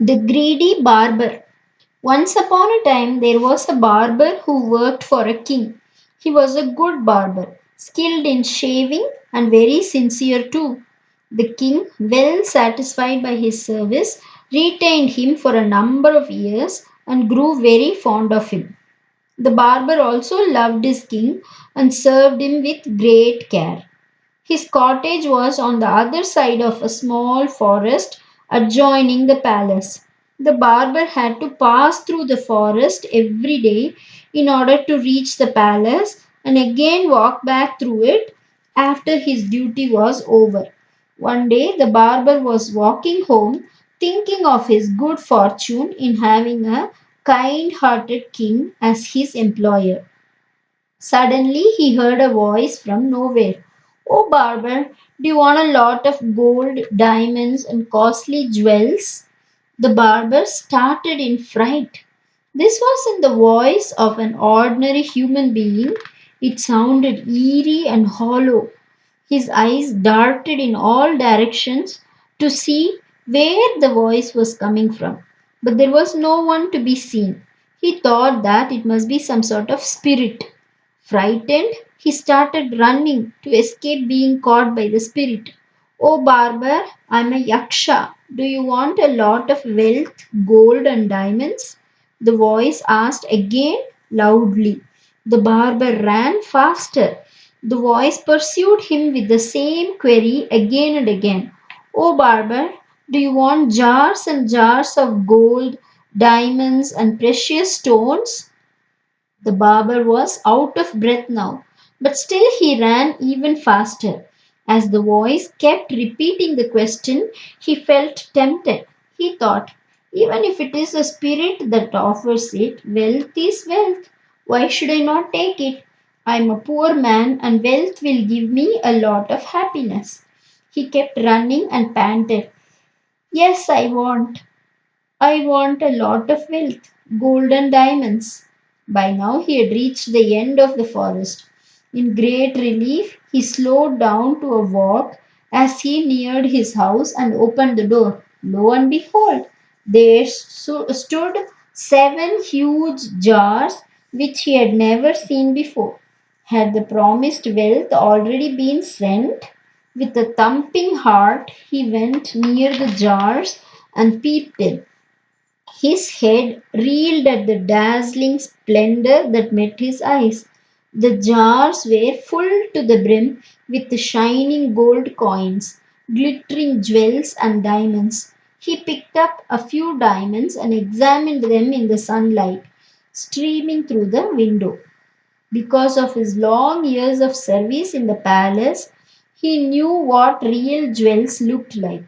The Greedy Barber. Once upon a time there was a barber who worked for a king. He was a good barber, skilled in shaving and very sincere too. The king, well satisfied by his service, retained him for a number of years and grew very fond of him. The barber also loved his king and served him with great care. His cottage was on the other side of a small forest adjoining the palace. The barber had to pass through the forest every day in order to reach the palace and again walk back through it after his duty was over. One day the barber was walking home thinking of his good fortune in having a kind hearted king as his employer. Suddenly he heard a voice from nowhere. Oh, barber, do you want a lot of gold, diamonds, and costly jewels? The barber started in fright. This wasn't the voice of an ordinary human being. It sounded eerie and hollow. His eyes darted in all directions to see where the voice was coming from. But there was no one to be seen. He thought that it must be some sort of spirit. Frightened, he started running to escape being caught by the spirit. Oh, barber, I'm a yaksha. Do you want a lot of wealth, gold, and diamonds? The voice asked again loudly. The barber ran faster. The voice pursued him with the same query again and again. Oh, barber, do you want jars and jars of gold, diamonds, and precious stones? The barber was out of breath now, but still he ran even faster. As the voice kept repeating the question, he felt tempted. He thought, even if it is a spirit that offers it, wealth is wealth. Why should I not take it? I am a poor man and wealth will give me a lot of happiness. He kept running and panted. Yes, I want a lot of wealth, gold and diamonds. By now he had reached the end of the forest. In great relief, he slowed down to a walk as he neared his house and opened the door. Lo and behold, there stood seven huge jars which he had never seen before. Had the promised wealth already been sent? With a thumping heart, he went near the jars and peeped in. His head reeled at the dazzling splendor that met his eyes. The jars were full to the brim with shining gold coins, glittering jewels, and diamonds. He picked up a few diamonds and examined them in the sunlight streaming through the window. Because of his long years of service in the palace, he knew what real jewels looked like.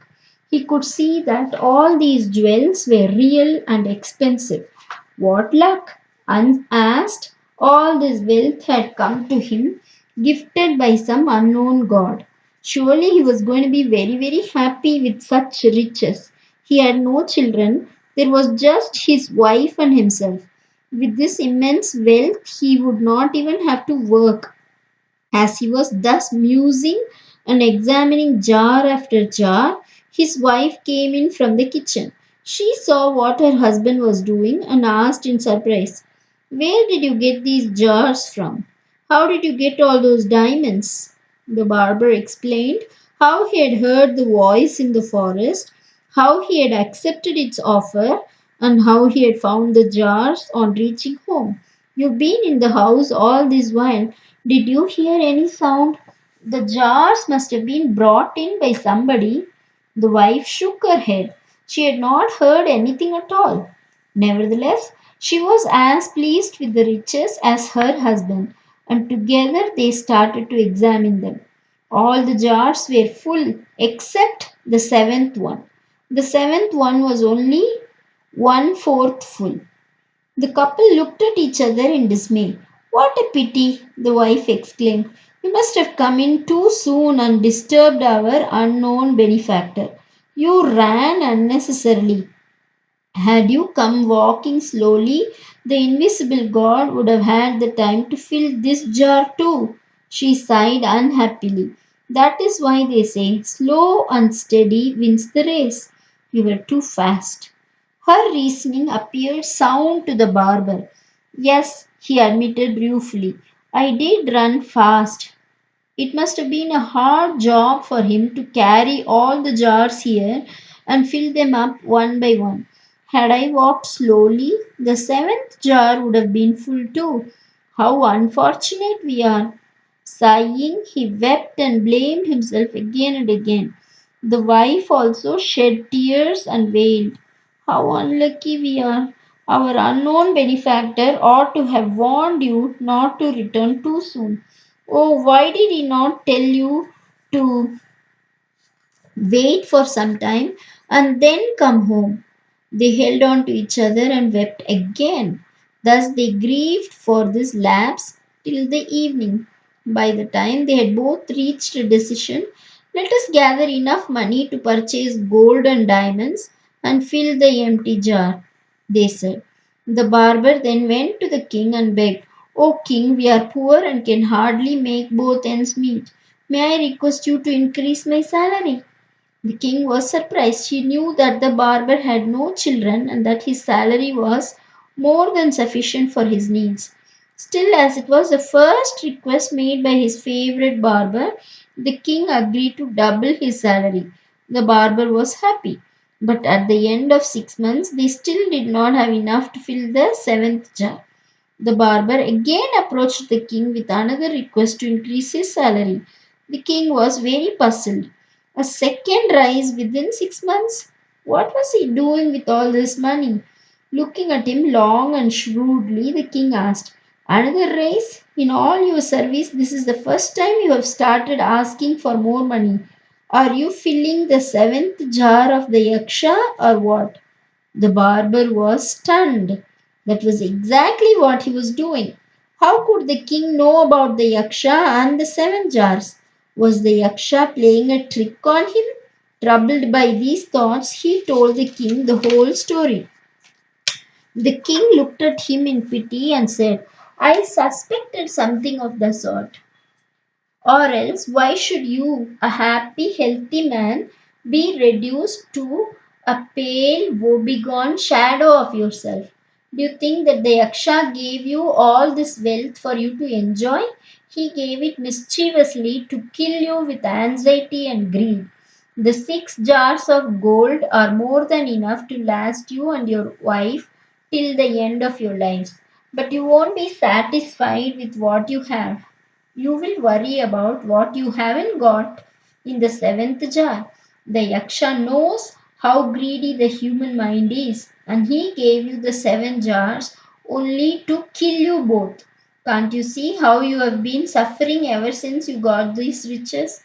He could see that all these jewels were real and expensive. What luck! Unasked, all this wealth had come to him, gifted by some unknown god. Surely he was going to be very, very happy with such riches. He had no children, there was just his wife and himself. With this immense wealth, he would not even have to work. As he was thus musing and examining jar after jar, his wife came in from the kitchen. She saw what her husband was doing and asked in surprise, where did you get these jars from? How did you get all those diamonds? The barber explained how he had heard the voice in the forest, how he had accepted its offer, and how he had found the jars on reaching home. You've been in the house all this while. Did you hear any sound? The jars must have been brought in by somebody. The wife shook her head. She had not heard anything at all. Nevertheless, she was as pleased with the riches as her husband, and together they started to examine them. All the jars were full except the seventh one. The seventh one was only one fourth full. The couple looked at each other in dismay. What a pity, the wife exclaimed. You must have come in too soon and disturbed our unknown benefactor. You ran unnecessarily. Had you come walking slowly, the invisible God would have had the time to fill this jar too. She sighed unhappily. That is why they say, slow and steady wins the race. You were too fast. Her reasoning appeared sound to the barber. Yes, he admitted ruefully, I did run fast. It must have been a hard job for him to carry all the jars here and fill them up one by one. Had I walked slowly, the seventh jar would have been full too. How unfortunate we are! Sighing, he wept and blamed himself again and again. The wife also shed tears and wailed. How unlucky we are! Our unknown benefactor ought to have warned you not to return too soon. Oh, why did he not tell you to wait for some time and then come home? They held on to each other and wept again. Thus they grieved for this lapse till the evening. By the time they had both reached a decision, let us gather enough money to purchase gold and diamonds and fill the empty jar, they said. The barber then went to the king and begged, O king, we are poor and can hardly make both ends meet. May I request you to increase my salary? The king was surprised. He knew that the barber had no children and that his salary was more than sufficient for his needs. Still, as it was the first request made by his favorite barber, the king agreed to double his salary. The barber was happy. But at the end of 6 months, they still did not have enough to fill the seventh jar. The barber again approached the king with another request to increase his salary. The king was very puzzled. A second rise within 6 months? What was he doing with all this money? Looking at him long and shrewdly, the king asked, Another raise? In all your service, this is the first time you have started asking for more money. Are you filling the seventh jar of the yaksha or what? The barber was stunned. That was exactly what he was doing. How could the king know about the yaksha and the seven jars? Was the yaksha playing a trick on him? Troubled by these thoughts, he told the king the whole story. The king looked at him in pity and said, I suspected something of the sort. Or else, why should you, a happy, healthy man, be reduced to a pale, woebegone shadow of yourself? Do you think that the Yaksha gave you all this wealth for you to enjoy? He gave it mischievously to kill you with anxiety and greed. The 6 jars of gold are more than enough to last you and your wife till the end of your lives. But you won't be satisfied with what you have. You will worry about what you haven't got in the seventh jar. The Yaksha knows how greedy the human mind is, and he gave you the 7 jars only to kill you both. Can't you see how you have been suffering ever since you got these riches?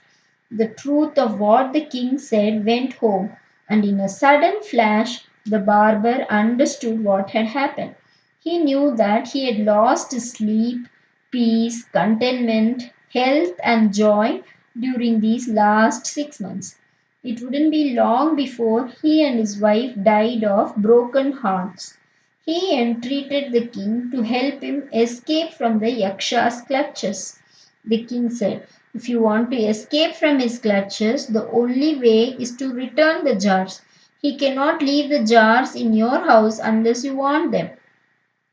The truth of what the king said went home, and in a sudden flash, the barber understood what had happened. He knew that he had lost his sleep, peace, contentment, health, and joy during these last 6 months. It wouldn't be long before he and his wife died of broken hearts. He entreated the king to help him escape from the Yaksha's clutches. The king said, If you want to escape from his clutches, the only way is to return the jars. He cannot leave the jars in your house unless you want them.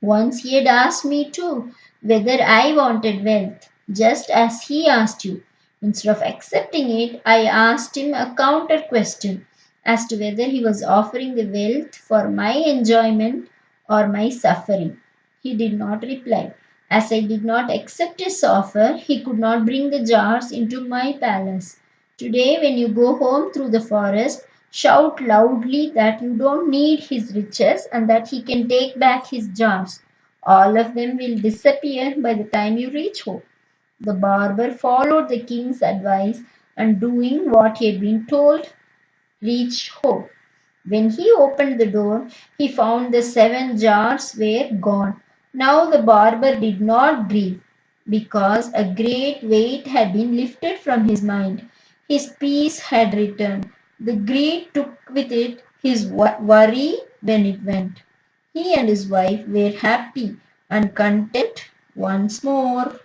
Once he had asked me too whether I wanted wealth, just as he asked you. Instead of accepting it, I asked him a counter question as to whether he was offering the wealth for my enjoyment or my suffering. He did not reply. As I did not accept his offer, he could not bring the jars into my palace. Today, when you go home through the forest, shout loudly that you don't need his riches and that he can take back his jars. All of them will disappear by the time you reach home. The barber followed the king's advice and, doing what he had been told, reached home. When he opened the door, he found the 7 jars were gone. Now the barber did not grieve because a great weight had been lifted from his mind. His peace had returned. The greed took with it his worry when it went. He and his wife were happy and content once more.